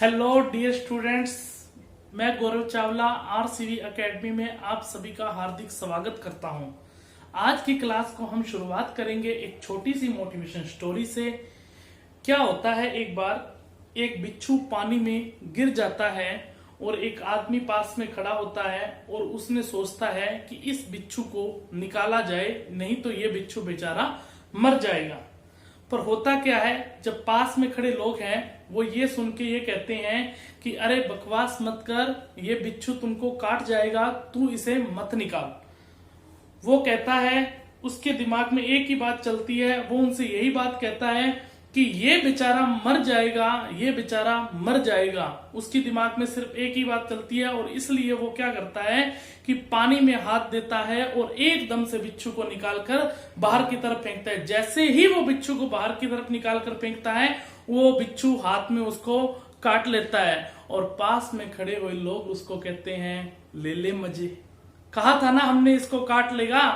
Hello dear students, मैं गौरव Chawla आरसीवी academy में आप सभी का हार्दिक स्वागत करता हूं। आज की क्लास को हम शुरुआत करेंगे एक छोटी सी मोटिवेशन स्टोरी से। क्या होता है, एक बार एक बिच्छू पानी में गिर जाता है और एक आदमी पास में खड़ा होता है और उसने सोचता है कि इस बिच्छू को निकाला जाए, नहीं तो ये बिच्छू बेचारा मर जाएगा। पर होता क्या है, जब पास में खड़े लोग हैं वो ये सुन के ये कहते हैं कि अरे बकवास मत कर, ये बिच्छू तुमको काट जाएगा, तू इसे मत निकाल। वो कहता है, उसके दिमाग में एक ही बात चलती है, वो उनसे यही बात कहता है कि ये बेचारा मर जाएगा, ये बेचारा मर जाएगा। उसकी दिमाग में सिर्फ एक ही बात चलती है और इसलिए वो क्या करता है कि पानी में हाथ देता है और एकदम से बिच्छू को निकालकर बाहर की तरफ फेंकता है। जैसे ही वो बिच्छू को बाहर की तरफ निकालकर फेंकता है, वो बिच्छू हाथ में उसको काट लेता है और पास में खड़े हुए लोग उसको कहते हैं, ले ले मजे, कहा था ना हमने इसको काट लेगा,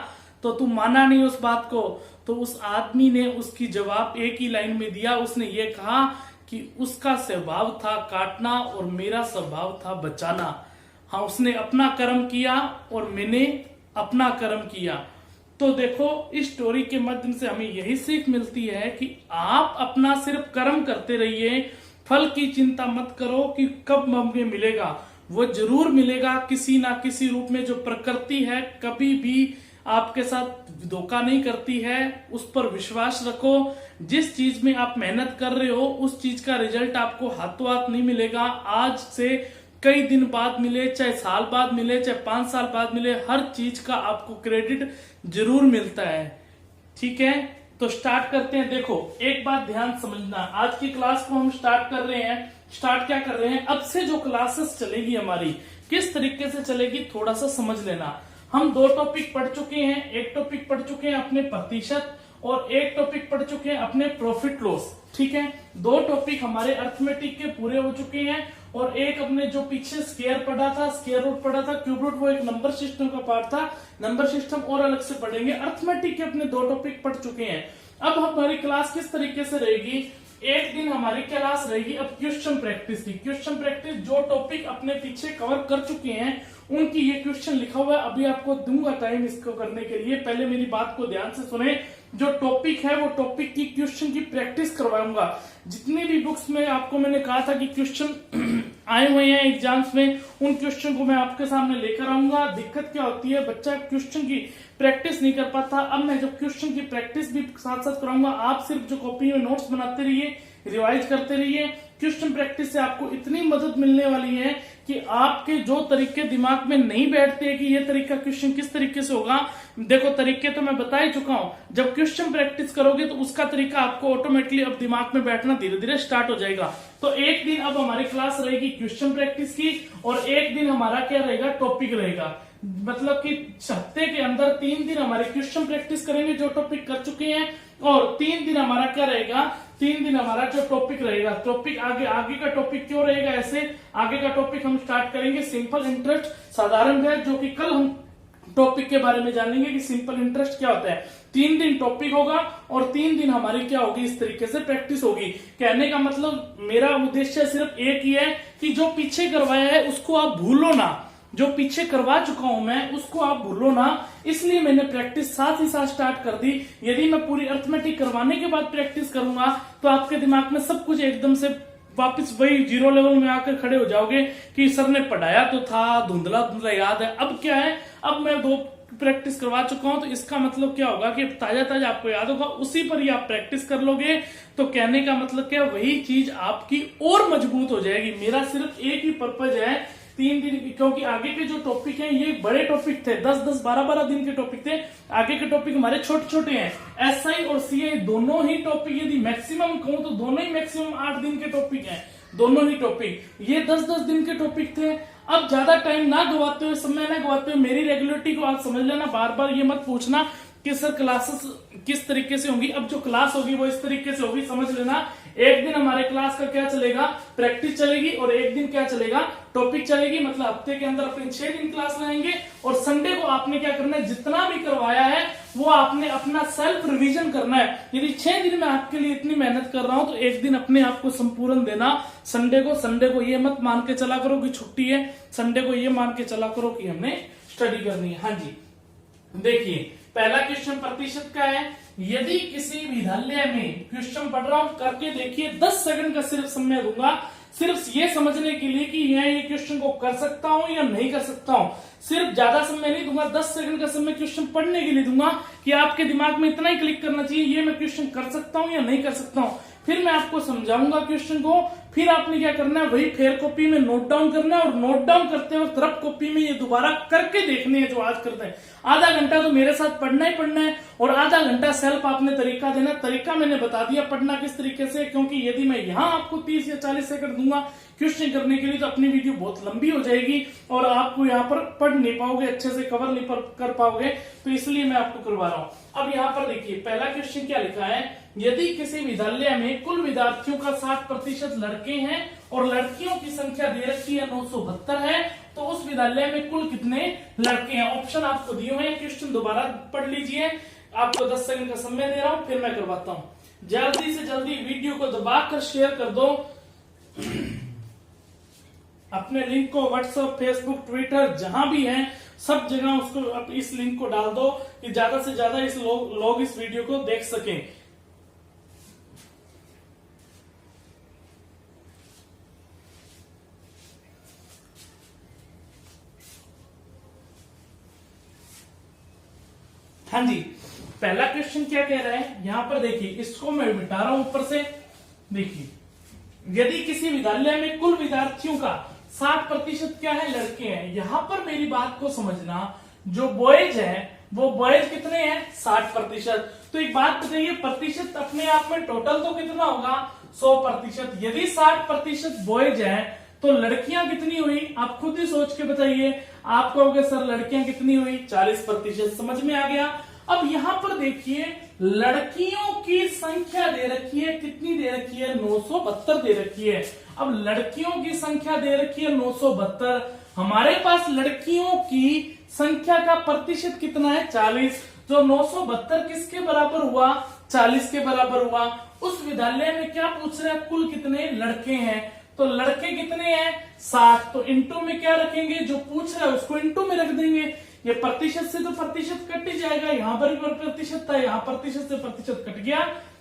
तो तू माना नहीं उस बात को। तो उस आदमी ने उसकी जवाब एक ही लाइन में दिया। उसने ये कहा कि उसका स्वभाव था काटना और मेरा स्वभाव था बचाना। हाँ, उसने अपना कर्म किया और मैंने अपना कर्म किया। तो देखो, इस स्टोरी के माध्यम से हमें यही सीख मिलती है कि आप अपना सिर्फ कर्म करते रहिए, फल की चिंता मत करो कि कब हमें मिलेगा। वो जरूर मिलेगा किसी ना किसी रूप में। जो प्रकृति है कभी भी आपके साथ धोखा नहीं करती है, उस पर विश्वास रखो। जिस चीज में आप मेहनत कर रहे हो उस चीज का रिजल्ट आपको हाथों हाथ नहीं मिलेगा। आज से कई दिन बाद मिले, चाहे साल बाद मिले, चाहे 5 साल बाद मिले, हर चीज का आपको क्रेडिट जरूर मिलता है। ठीक है, तो स्टार्ट करते हैं। देखो, एक बात ध्यान समझना, आज की क्लास को हम स्टार्ट कर रहे हैं। स्टार्ट क्या कर रहे हैं, अब से जो क्लासेस चलेगी हमारी किस तरीके से चलेगी थोड़ा सा समझ लेना। हम 2 टॉपिक पढ़ चुके हैं। एक टॉपिक पढ़ चुके हैं अपने प्रतिशत और एक टॉपिक पढ़ चुके हैं अपने प्रॉफिट लॉस। ठीक है, 2 टॉपिक हमारे अर्थमेटिक के पूरे हो चुके हैं और एक अपने जो पीछे स्क्वायर पढ़ा था, स्क्वायर रूट पढ़ा था, क्यूब रूट, वो एक नंबर सिस्टम का पार्ट था। नंबर सिस्टम और अलग से पढ़ेंगे। अर्थमेटिक के अपने 2 टॉपिक पढ़ चुके हैं। अब हमारी क्लास किस तरीके से रहेगी, एक दिन हमारी क्लास रहेगी अब क्वेश्चन प्रैक्टिस की। क्वेश्चन प्रैक्टिस जो टॉपिक अपने पीछे कवर कर चुके हैं उनकी ये क्वेश्चन लिखा हुआ है। अभी आपको दूंगा टाइम इसको करने के लिए। पहले मेरी बात को ध्यान से सुने। जो टॉपिक है वो टॉपिक की क्वेश्चन की प्रैक्टिस करवाऊंगा। जितनी भी बुक्स में आपको मैंने कहा था कि क्वेश्चन आए हुए हैं एग्जाम्स में, उन क्वेश्चन को मैं आपके सामने लेकर आऊंगा। दिक्कत क्या होती है, बच्चा क्वेश्चन की प्रैक्टिस नहीं कर पाता। अब मैं जब क्वेश्चन की प्रैक्टिस भी साथ साथ कराऊंगा, आप सिर्फ जो कॉपी में नोट्स बनाते रहिए, रिवाइज करते रहिए। क्वेश्चन प्रैक्टिस से आपको इतनी मदद मिलने वाली है कि आपके जो तरीके दिमाग में नहीं बैठते हैं कि ये तरीका क्वेश्चन किस तरीके से होगा, देखो तरीके तो मैं बता ही चुका हूं। जब क्वेश्चन प्रैक्टिस करोगे तो उसका तरीका आपको ऑटोमेटिकली अब दिमाग में बैठना धीरे धीरे स्टार्ट हो जाएगा। तो एक दिन अब हमारी क्लास रहेगी क्वेश्चन प्रैक्टिस की और एक दिन हमारा क्या रहेगा, टॉपिक रहेगा। मतलब कि हफ्ते के अंदर 3 दिन हमारे क्वेश्चन प्रैक्टिस करेंगे जो टॉपिक कर चुके हैं, और 3 दिन हमारा क्या रहेगा, 3 दिन हमारा जो टॉपिक रहेगा। टॉपिक आगे का टॉपिक क्यों रहेगा ऐसे, आगे का टॉपिक हम स्टार्ट करेंगे सिंपल इंटरेस्ट, साधारण ब्याज, जो कि कल हम टॉपिक के बारे में जानेंगे कि सिंपल इंटरेस्ट क्या होता है। 3 दिन टॉपिक होगा और 3 दिन हमारी क्या होगी, इस तरीके से प्रैक्टिस होगी। कहने का मतलब मेरा उद्देश्य सिर्फ एक ही है कि जो पीछे करवाया है उसको आप भूलो ना, जो पीछे करवा चुका हूं मैं उसको आप भूलो ना। इसलिए मैंने प्रैक्टिस साथ ही साथ स्टार्ट कर दी। यदि मैं पूरी अर्थमेटिक करवाने के बाद प्रैक्टिस करूंगा तो आपके दिमाग में सब कुछ एकदम से वापस वही 0 लेवल में आकर खड़े हो जाओगे कि सर ने पढ़ाया तो था, धुंधला धुंधला याद है। अब क्या है, अब मैं 2 प्रैक्टिस करवा चुका हूं, तो इसका मतलब क्या होगा कि ताजा ताजा आपको याद होगा, उसी पर ही आप प्रैक्टिस कर लोगे। तो कहने का मतलब क्या, वही चीज आपकी और मजबूत हो जाएगी। मेरा सिर्फ एक ही पर्पज है 3 दिन, क्योंकि आगे के जो टॉपिक हैं ये बड़े टॉपिक थे, 10-10, 12-12 दिन के टॉपिक थे। आगे के टॉपिक हमारे छोटे छोटे हैं। एसआई और सीआई दोनों ही टॉपिक, यदि मैक्सिमम कहूं तो दोनों ही मैक्सिमम 8 दिन के टॉपिक हैं, दोनों ही टॉपिक। ये 10-10 दिन के टॉपिक थे। अब ज्यादा टाइम ना गवाते हुए, समय ना गवाते हुए, मेरी रेगुलरिटी को आप समझ लेना, बार बार ये मत पूछना कि सर क्लासेस किस तरीके से होंगी। अब जो क्लास होगी वो इस तरीके से होगी, समझ लेना। एक दिन हमारे क्लास का क्या चलेगा, प्रैक्टिस चलेगी, और एक दिन क्या चलेगा, टॉपिक चलेगी। मतलब हफ्ते के अंदर अपने 6 दिन क्लास लगाएंगे, और संडे को आपने क्या करना है, जितना भी करवाया है वो आपने अपना सेल्फ रिवीजन करना है। यदि 6 दिन में आपके लिए इतनी मेहनत कर रहा हूं तो एक दिन अपने आप को संपूर्ण देना संडे को ये मत मान के चला करो कि छुट्टी है, संडे को ये मान के चला करो कि हमने स्टडी करनी है। हाँ जी, देखिए पहला क्वेश्चन प्रतिशत का है। यदि किसी विद्यालय में, क्वेश्चन पढ़ रहा हूं, करके देखिए, 10 सेकंड का सिर्फ समय दूंगा, सिर्फ ये समझने के लिए कि मैं ये क्वेश्चन को कर सकता हूं या नहीं कर सकता हूं। सिर्फ ज्यादा समय नहीं दूंगा, 10 सेकंड का समय क्वेश्चन पढ़ने के लिए दूंगा कि आपके दिमाग में इतना ही क्लिक करना चाहिए, ये मैं क्वेश्चन कर सकता हूं या नहीं कर सकता हूं। फिर मैं आपको समझाऊंगा क्वेश्चन को, फिर आपने क्या करना है, वही फेयर कॉपी में नोट डाउन करना है, और नोट डाउन करते वक्त रफ कॉपी में ये दोबारा करके देखने है जो आज करते हैं। आधा घंटा तो मेरे साथ पढ़ना ही पढ़ना है, और आधा घंटा सेल्फ आपने तरीका देना। तरीका मैंने बता दिया पढ़ना किस तरीके से, क्योंकि यदि मैं यहाँ आपको 30 या 40 सेकंड दूंगा क्वेश्चन करने के लिए तो अपनी वीडियो बहुत लंबी हो जाएगी, और आपको यहाँ पर पढ़ नहीं पाओगे, अच्छे से कवर नहीं कर पाओगे, तो इसलिए मैं आपको करवा रहा हूं। अब यहाँ पर देखिए पहला क्वेश्चन क्या लिखा है, यदि किसी विद्यालय में कुल विद्यार्थियों का 60% लड़के हैं और लड़कियों की संख्या दे रखी है 972 है, तो उस विद्यालय में कुल कितने लड़के हैं। ऑप्शन आपको दिए हुए हैं, क्वेश्चन दोबारा पढ़ लीजिए। आपको 10 सेकंड का समय दे रहा हूं, फिर मैं करवाता हूं। जल्दी से जल्दी वीडियो को दबाकर शेयर कर दो, अपने लिंक को व्हाट्सएप, फेसबुक, ट्विटर जहां भी है सब जगह उसको, इस लिंक को डाल दो कि ज्यादा से ज्यादा लोग इस वीडियो को देख सकें। हाँ जी, पहला क्वेश्चन क्या कह रहा है, यहां पर देखिए, इसको मैं मिटा रहा हूं ऊपर से। देखिए, यदि किसी विद्यालय में कुल विद्यार्थियों का 60% क्या है, लड़के हैं। यहां पर मेरी बात को समझना, जो बॉयज है वो बॉयज कितने हैं, 60%। तो एक बात बताइए, प्रतिशत अपने आप में टोटल तो कितना होगा, 100%। यदि 60% बॉयज है तो लड़कियां कितनी हुई, आप खुद ही सोच के बताइए। आप कहोगे सर लड़कियां कितनी हुई, 40%। समझ में आ गया। अब यहां पर देखिए, लड़कियों की संख्या दे रखी है, कितनी दे रखी है, 972 दे रखी है। अब लड़कियों की संख्या दे रखी है 972, हमारे पास लड़कियों की संख्या का प्रतिशत कितना है, 40। जो 972 किसके बराबर हुआ, 40 के बराबर हुआ। उस विद्यालय में क्या पूछ रहे हैं, कुल कितने लड़के हैं, तो लड़के कितने हैं, 60। तो इंटू में क्या रखेंगे, जो पूछ रहा है उसको इंटू में रख देंगे। ये प्रतिशत से तो प्रतिशत कट ही जाएगा, यहां पर भी प्रतिशत था, यहां प्रतिशत से प्रतिशत कट गया,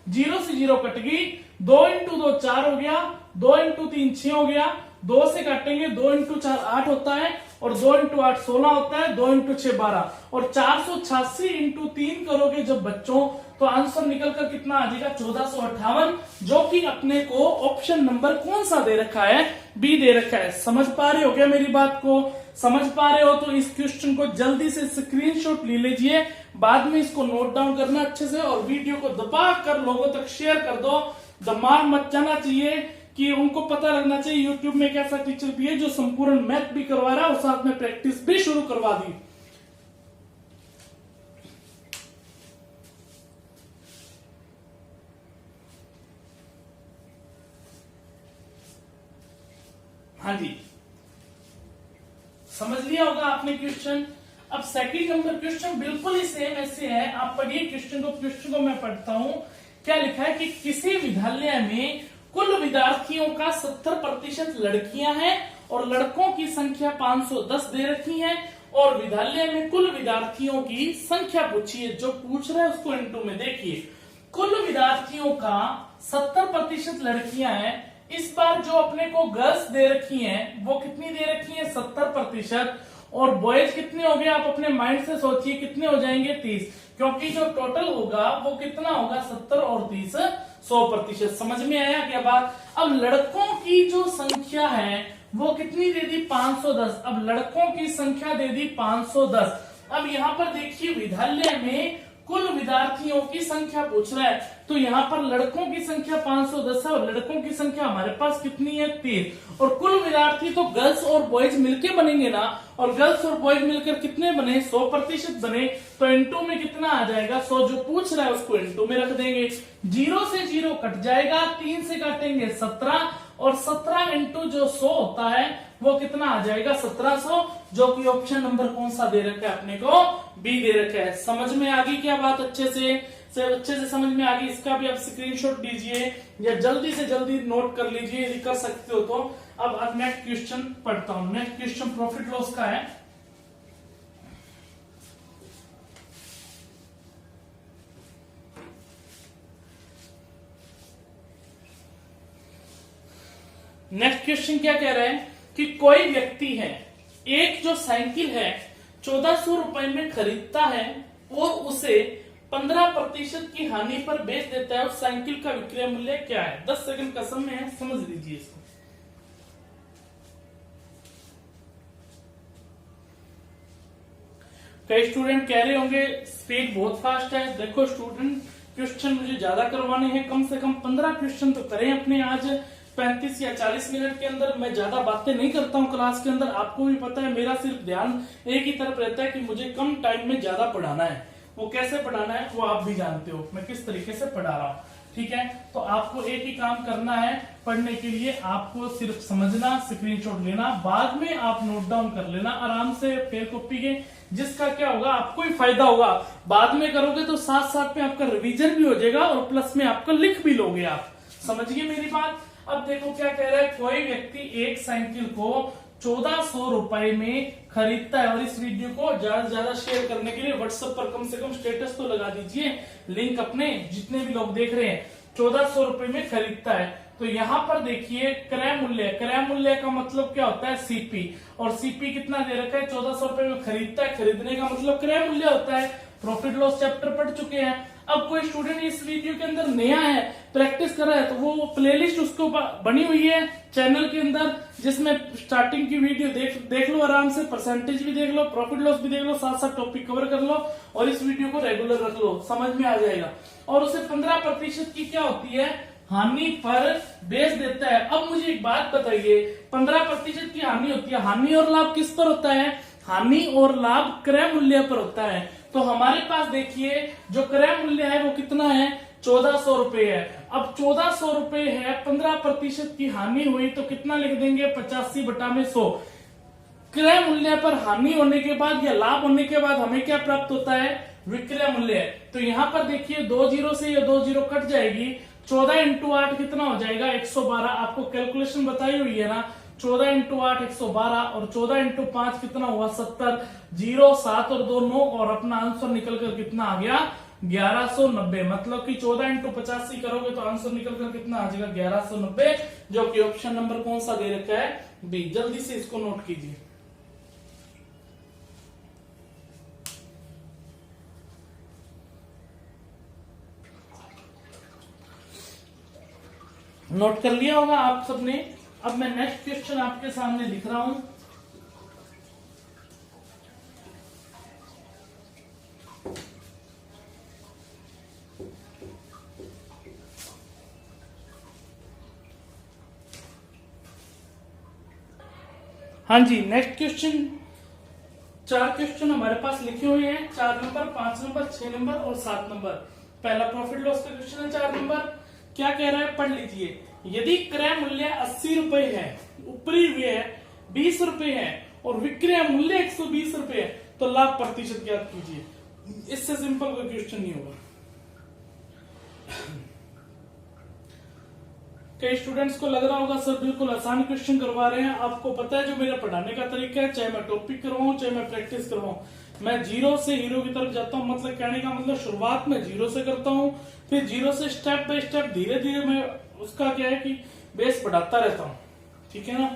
0 से 0 कट गई। 2 इंटू 2 4 हो गया, 2 इंटू 3 6 हो गया, 2 से काटेंगे, 2 इंटू 4 8 होता है, और 2 इंटू 8 16 होता है, 2 इंटू 6 12, और 486 इंटू 3 करोगे जब बच्चों, तो आंसर निकल कर कितना आ जाएगा, 1458, जो कि अपने को ऑप्शन नंबर कौन सा दे रखा है, बी दे रखा है। समझ पा रहे हो क्या मेरी बात को, समझ पा रहे हो तो इस क्वेश्चन को जल्दी से स्क्रीनशॉट ले लीजिए, बाद में इसको नोट डाउन करना अच्छे से, और वीडियो को दबा कर लोगों तक शेयर कर दो। दिमाग मत जाना चाहिए, कि उनको पता लगना चाहिए यूट्यूब में एक ऐसा टीचर भी है जो संपूर्ण मैथ भी करवा रहा है और साथ में प्रैक्टिस भी शुरू करवा दी। हाँ जी, समझ लिया होगा आपने क्वेश्चन। अब सेकंड नंबर क्वेश्चन बिल्कुल ही सेम ऐसे है, आप पढ़िए क्वेश्चन को मैं पढ़ता हूं। क्या लिखा है कि किसी विद्यालय में कुल विद्यार्थियों का 70% लड़कियां हैं और लड़कों की संख्या 510 दे रखी है, और विद्यालय में कुल विद्यार्थियों की संख्या पूछी है। जो पूछ रहा है उसको इंटू में देखिए, कुल विद्यार्थियों का 70% लड़कियां हैं। इस बार जो अपने को गर्ल्स दे रखी हैं वो कितनी दे रखी हैं, 70%, और बॉयज कितने हो गए, आप अपने माइंड से सोचिए कितने हो जाएंगे, 30, क्योंकि जो टोटल होगा वो कितना होगा, 70 और 30 100%। समझ में आया क्या बात। अब लड़कों की जो संख्या है वो कितनी दे दी, 510। अब लड़कों की संख्या दे दी 510। अब यहाँ पर देखिए विद्यालय में कुल विद्यार्थियों की संख्या पूछ रहा है, तो यहाँ पर लड़कों की संख्या 510 है और लड़कों की संख्या हमारे पास कितनी है 3, और कुल विद्यार्थी तो गर्ल्स और बॉयज मिलके बनेंगे ना, और गर्ल्स और बॉयज मिलकर कितने बने 100% बने, तो इनटू में कितना आ जाएगा 100, जो पूछ रहा है उसको इनटू में रख देंगे, 0 से 0 कट जाएगा, 3 से काटेंगे 17, और 17 इंटू जो 100 होता है वो कितना आ जाएगा 1700, जो कि ऑप्शन नंबर कौन सा दे रखा है अपने को, बी दे रखा है। समझ में आ गई क्या बात? अच्छे से समझ में आ गई। इसका भी आप स्क्रीनशॉट लीजिए या जल्दी से जल्दी नोट कर लीजिए, यदि कर सकते हो तो। अब नेक्स्ट क्वेश्चन पढ़ता हूं। नेक्स्ट क्वेश्चन प्रॉफिट लॉस का है। नेक्स्ट क्वेश्चन क्या कह रहा है कि कोई व्यक्ति है, एक जो साइकिल है 1400 रुपए में खरीदता है और उसे 15% की हानि पर बेच देता है, उस साइकिल का विक्रय मूल्य क्या है? 10 सेकंड का समय है, समझ लीजिए इसको। कई स्टूडेंट कह रहे होंगे स्पीड बहुत फास्ट है। देखो स्टूडेंट, क्वेश्चन मुझे ज्यादा करवाने हैं, कम से कम 15 क्वेश्चन तो करें अपने आज 35 या 40 मिनट के अंदर। मैं ज्यादा बातें नहीं करता हूँ क्लास के अंदर, आपको भी पता है मेरा सिर्फ ध्यान एक ही तरफ रहता है कि मुझे कम टाइम में ज्यादा पढ़ाना है। वो कैसे पढ़ाना है वो आप भी जानते हो, मैं किस तरीके से पढ़ा रहा हूँ, ठीक है। तो आपको एक ही काम करना है पढ़ने के लिए, आपको सिर्फ समझना, स्क्रीनशॉट लेना, बाद में आप नोट डाउन कर लेना आराम से पेन कॉपी के, जिसका क्या होगा आपको ही फायदा होगा। बाद में करोगे तो साथ साथ में आपका रिवीजन भी हो जाएगा और प्लस में आपका लिख भी लोगे आप। समझिए मेरी बात। अब देखो क्या कह रहा है, कोई व्यक्ति एक साइकिल को 1400 रुपए में खरीदता है, और इस वीडियो को ज्यादा से ज्यादा शेयर करने के लिए व्हाट्सएप पर कम से कम स्टेटस तो लगा दीजिए, लिंक अपने जितने भी लोग देख रहे हैं। 1400 रुपए में खरीदता है, तो यहाँ पर देखिए क्रय मूल्य, क्रय मूल्य का मतलब क्या होता है सीपी, और सीपी कितना दे रखा है 1400 रुपए में खरीदता है, खरीदने का मतलब क्रय मूल्य होता है। प्रॉफिट लॉस चैप्टर पढ़ चुके हैं। अब कोई स्टूडेंट इस वीडियो के अंदर नया है, प्रैक्टिस कर रहा है, तो वो प्लेलिस्ट उसको बनी हुई है चैनल के अंदर, जिसमें स्टार्टिंग की वीडियो देख लो आराम से, परसेंटेज भी देख लो, प्रॉफिट लॉस भी देख लो, साथ साथ टॉपिक कवर कर लो, और इस वीडियो को रेगुलर रख लो, समझ में आ जाएगा। और उसे 15% की क्या होती है हानि पर बेच देता है। अब मुझे एक बात बताइए, 15% की हानि होती है, हानि और लाभ किस पर होता है? हानि और लाभ क्रय मूल्य पर होता है। तो हमारे पास देखिए जो क्रय मूल्य है वो कितना है 1400 रुपए है। अब 1400 रुपए है, 15% की हानि हुई तो कितना लिख देंगे 85/100। क्रय मूल्य पर हानि होने के बाद या लाभ होने के बाद हमें क्या प्राप्त होता है? विक्रय मूल्य। तो यहाँ पर देखिए 2 जीरो से ये 2 जीरो कट जाएगी, 14 इंटू 8 कितना हो जाएगा 112। आपको कैलकुलेशन बताई हुई है ना, 14 इंटू 8 112, और 14 इंटू 5 कितना हुआ 70, 0 7 और 2 9, और अपना आंसर निकल कर कितना आ गया 1190। मतलब कि 14 इंटू 85 करोगे तो आंसर निकल कर कितना आ जाएगा 1190, जो कि ऑप्शन नंबर कौन सा दे रखा है? बी। जल्दी से इसको नोट कीजिए। नोट कर लिया होगा आप सबने। अब मैं नेक्स्ट क्वेश्चन आपके सामने लिख रहा हूं। हाँ जी, नेक्स्ट क्वेश्चन, 4 क्वेश्चन हमारे पास लिखे हुए हैं, 4 नंबर, 5 नंबर, 6 नंबर और 7 नंबर। पहला प्रॉफिट लॉस का क्वेश्चन है 4 नंबर। क्या कह रहा है पढ़ लीजिए। यदि क्रय मूल्य 80 रुपए है, ऊपरी व्यय 20 रुपए है और विक्रय मूल्य 120 रुपए है, तो लाभ प्रतिशत ज्ञात कीजिए। इससे सिंपल कोई क्वेश्चन नहीं होगा। कई स्टूडेंट्स को लग रहा होगा सर बिल्कुल आसान क्वेश्चन करवा रहे हैं। आपको पता है जो मेरा पढ़ाने का तरीका है, चाहे मैं टॉपिक करवाऊं चाहे मैं प्रैक्टिस करवाऊं, मैं जीरो से हीरो की तरफ जाता हूं। मतलब कहने का मतलब शुरुआत में जीरो से करता हूं, फिर जीरो से स्टेप बाय स्टेप धीरे धीरे मैं उसका क्या है कि बेस बढ़ाता रहता हूं, ठीक है ना,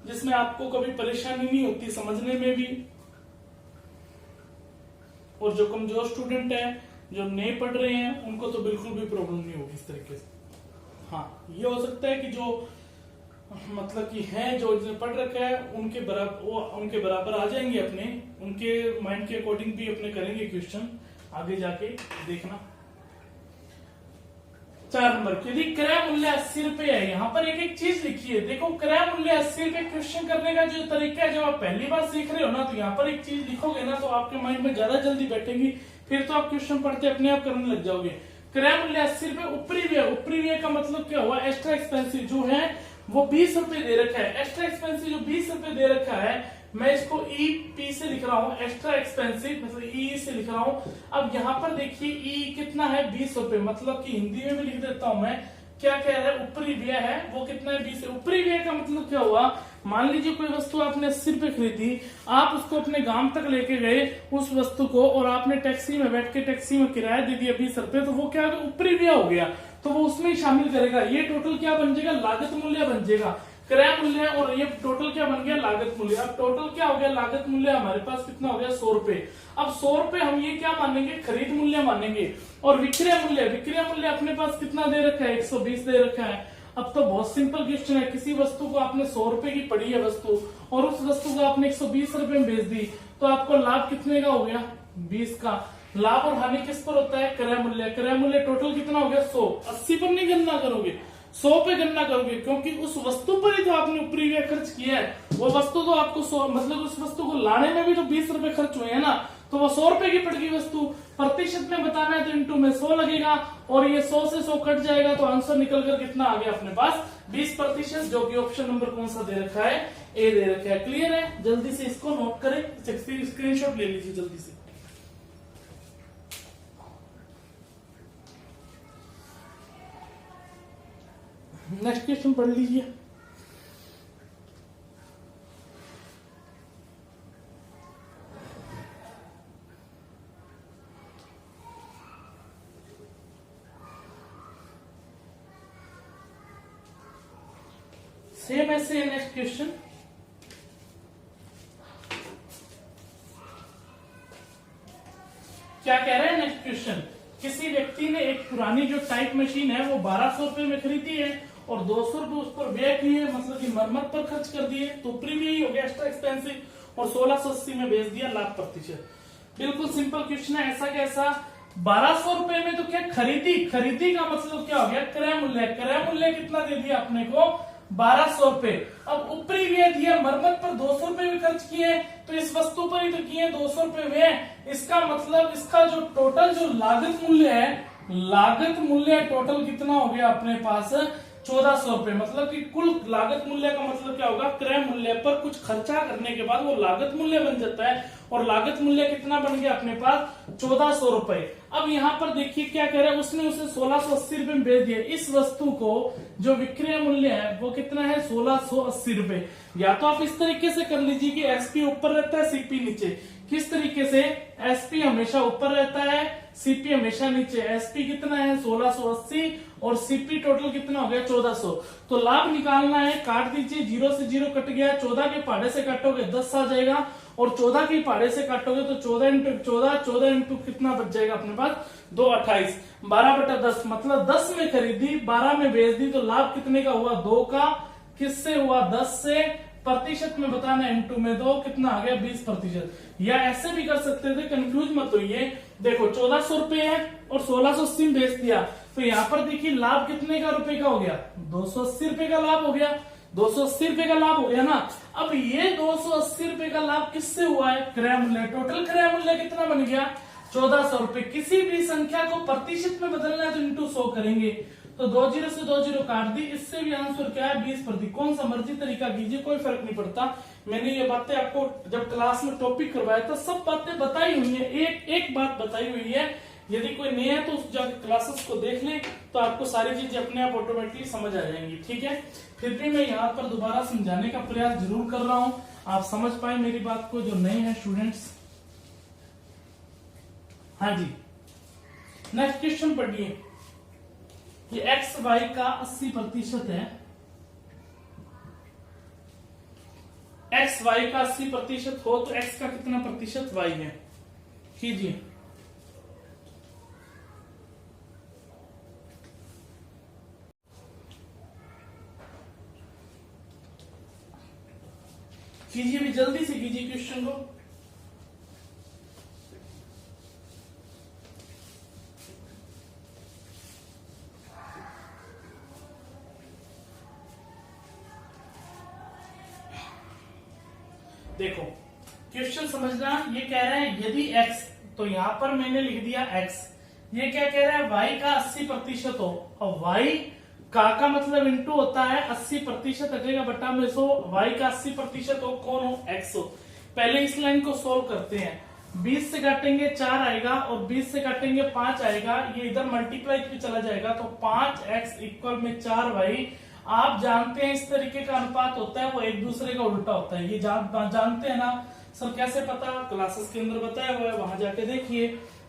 जिसमें आपको कभी परेशानी नहीं होती समझने में भी। और जो कमजोर स्टूडेंट है, जो नहीं पढ़ रहे हैं, उनको तो बिल्कुल भी प्रॉब्लम नहीं होगी इस तरीके से। हाँ, ये हो सकता है कि जो मतलब कि हैं जो पढ़ रखा है उनके बराबर आ जाएंगे, अपने उनके माइंड के अकॉर्डिंग भी अपने करेंगे क्वेश्चन, आगे जाके देखना। 4 नंबर, यदि क्रय मूल्य 80 रुपए है, यहाँ पर एक एक चीज लिखी है। देखो क्रय मूल्य 80 रुपए क्वेश्चन करने का जो तरीका है, जब आप पहली बार सीख रहे हो ना, तो यहाँ पर एक चीज लिखोगे ना तो आपके माइंड में ज्यादा जल्दी बैठेगी, फिर तो आप क्वेश्चन पढ़ते अपने आप करने लग जाओगे। क्रय मूल्य 80 रुपए, ऊपरी व्यय, ऊपरी व्यय का मतलब क्या हुआ, एक्स्ट्रा एक्सपेंसिव जो है वो 20 रुपए दे रखा है। एक्स्ट्रा एक्सपेंसिव जो 20 रुपए दे रखा है, मैं इसको ईपी से लिख रहा हूँ, एक्स्ट्रा एक्सपेंसिव मतलब ई से लिख रहा हूँ। अब यहाँ पर देखिए ई कितना है, 20 रुपए, मतलब कि हिंदी में भी लिख देता हूं मैं, क्या कह रहा है, ऊपरी व्यय है वो कितना है, 20 है। ऊपरी व्यय का मतलब क्या हुआ, मान लीजिए कोई वस्तु आपने 80 रुपए खरीदी, आप उसको अपने गांव तक लेके गए उस वस्तु को, और आपने टैक्सी में बैठ के टैक्सी में किराया दे दिया 20 रुपए, तो वो क्या ऊपरी व्यय हो गया, तो वो उसमें ही शामिल करेगा। ये टोटल क्या बन जाएगा, लागत मूल्य बन जाएगा। क्रय मूल्य और ये टोटल क्या बन गया, लागत मूल्य। अब टोटल क्या हो गया, लागत मूल्य हमारे पास कितना हो गया, 100 रुपए। अब 100 रुपए हम ये क्या मानेंगे, खरीद मूल्य मानेंगे। और विक्रय मूल्य, विक्रय मूल्य अपने पास कितना दे रखा है, 120 दे रखा है। अब तो बहुत सिंपल क्वेश्चन है, किसी वस्तु को आपने 100 रुपए की पड़ी है वस्तु, और उस वस्तु को आपने 120 रुपए में बेच दी, तो आपको लाभ कितने का हो गया, 20 का। लाभ और हानि किस पर होता है, क्रय मूल्य। क्रय मूल्य टोटल कितना हो गया, 100। 80 पर नहीं गणना करोगे, 100 पे गणना करोगे, क्योंकि उस वस्तु पर ही तो आपने ऊपरी व्यय खर्च किया है। वो वस्तु तो आपको 100, मतलब उस वस्तु को लाने में भी तो 20 रुपए खर्च हुए हैं ना, तो वो 100 रुपए की पड़ गई वस्तु। प्रतिशत में बताना है तो इंटू में 100 लगेगा, और ये 100 से 100 कट जाएगा, तो आंसर निकल कर कितना आ गया अपने पास, 20%, जो कि ऑप्शन नंबर कौन सा दे रखा है, ए दे रखा है। क्लियर है, जल्दी से इसको नोट करें, स्क्रीनशॉट ले लीजिए जल्दी से। नेक्स्ट क्वेश्चन पढ़ लीजिए। सेम ऐसे नेक्स्ट क्वेश्चन, क्या कह रहे हैं नेक्स्ट क्वेश्चन, किसी व्यक्ति ने एक पुरानी जो टाइप मशीन है वो 1200 रुपए में खरीदी है और 200 रुपए उस पर व्यय किए, मतलब कि मरम्मत पर खर्च कर दिए, तो प्रीमियम हो गया एक्स्ट्रा एक्सपेंसिव, और 1680 में बेच दिया, लाभ प्रतिशत। बिल्कुल सिंपल क्वेश्चन है, ऐसा कैसा, 1200 रुपए में तो क्या खरीदी, खरीदी का मतलब क्या हो गया, क्रय मूल्य। क्रय मूल्य कितना दे दिया अपने को, 1200 रुपए। अब ऊपरी व्यय दिया, मरम्मत पर 200 रुपए भी खर्च किए, तो इस वस्तु पर ही तो किए 200 रुपए व्यय, इसका मतलब इसका जो टोटल जो लागत मूल्य है, लागत मूल्य टोटल कितना हो गया अपने पास, 1400 रुपए। मतलब कि कुल लागत मूल्य का मतलब क्या होगा, क्रय मूल्य पर कुछ खर्चा करने के बाद वो लागत मूल्य बन जाता है, और लागत मूल्य कितना बन गया अपने पास, 1400 रुपए। अब यहाँ पर देखिए क्या कह रहा है, उसने उसे 1680 रुपए में बेच दिया। इस वस्तु को जो विक्रय मूल्य है वो कितना है, 1680 रुपए। या तो आप इस तरीके से कर लीजिए कि एसपी ऊपर रहता है, सीपी नीचे। किस तरीके से, एसपी हमेशा ऊपर रहता है, सीपी हमेशा नीचे। एसपी कितना है, 1680, और सीपी टोटल कितना हो गया, 1400। तो लाभ निकालना है, काट दीजिए, 0 से 0 कट गया, 14 के पहाड़े से काटोगे 10 आ जाएगा, और 14 के पहाड़े से काटोगे तो 14 इंटू 14, 14 इंटू कितना बच जाएगा अपने पास, 2 28, 12/10, मतलब 10 में खरीदी 12 में बेच दी, तो लाभ कितने का हुआ, 2 का। किससे हुआ, 10 से। प्रतिशत में बताना है, इंटू में 2, कितना आ गया, 20%। या ऐसे भी कर सकते थे, कंफ्यूज मत होइए। देखो 1400 रुपए है और 1680 में बेच दिया, तो यहाँ पर देखिए लाभ कितने का रुपए का हो गया, 280 रुपए का लाभ हो गया, 280 रुपए का लाभ हो गया ना। अब ये 280 रुपए का लाभ किससे हुआ है, क्रय मूल्य। टोटल क्रय मूल्य कितना बन गया, 1400 रुपए। किसी भी संख्या को प्रतिशत में बदलना है तो इंटू 100 करेंगे, तो 2 0 से 2 0 काट दी, इससे भी आंसर क्या है, 20%। कौन सा मर्जी तरीका कीजिए, कोई फर्क नहीं पड़ता। मैंने ये बातें आपको जब क्लास में टॉपिक करवाया था सब बातें बताई हुई है, एक बात बताई हुई है। यदि कोई नया है तो उस जाकर क्लासेस को देख ले, तो आपको सारी चीजें अपने आप ऑटोमेटिकली समझ आ जाएंगी। ठीक है, फिर भी मैं यहाँ पर दोबारा समझाने का प्रयास जरूर कर रहा हूँ, आप समझ पाए मेरी बात को, जो नए हैं स्टूडेंट्स। हाँ जी, नेक्स्ट क्वेश्चन पढ़िए। ये एक्स वाई का 80% है, एक्स वाई का 80% हो तो एक्स का कितना प्रतिशत वाई है, कीजिए। कीजिए भी, जल्दी से कीजिए क्वेश्चन को। देखो क्वेश्चन समझना, ये कह रहा है यदि x, तो यहां पर मैंने लिख दिया x, ये क्या कह रहा है y का 80% हो, और y का मतलब इंटू होता है 80% हटेगा बटा में 100, y का 80% हो, कौन हो, x हो। पहले इस लाइन को सोल्व करते हैं, 20 से काटेंगे 4 आएगा और 20 से काटेंगे 5 आएगा, ये इधर मल्टीप्लाई पे चला जाएगा, तो 5x इक्वल में 4y। आप जानते हैं इस तरीके का अनुपात होता है वो एक दूसरे का उल्टा होता है, ये जानते हैं ना सर, कैसे पता, क्लासेस के अंदर बताया हुआ है, वहां जाके देखिए।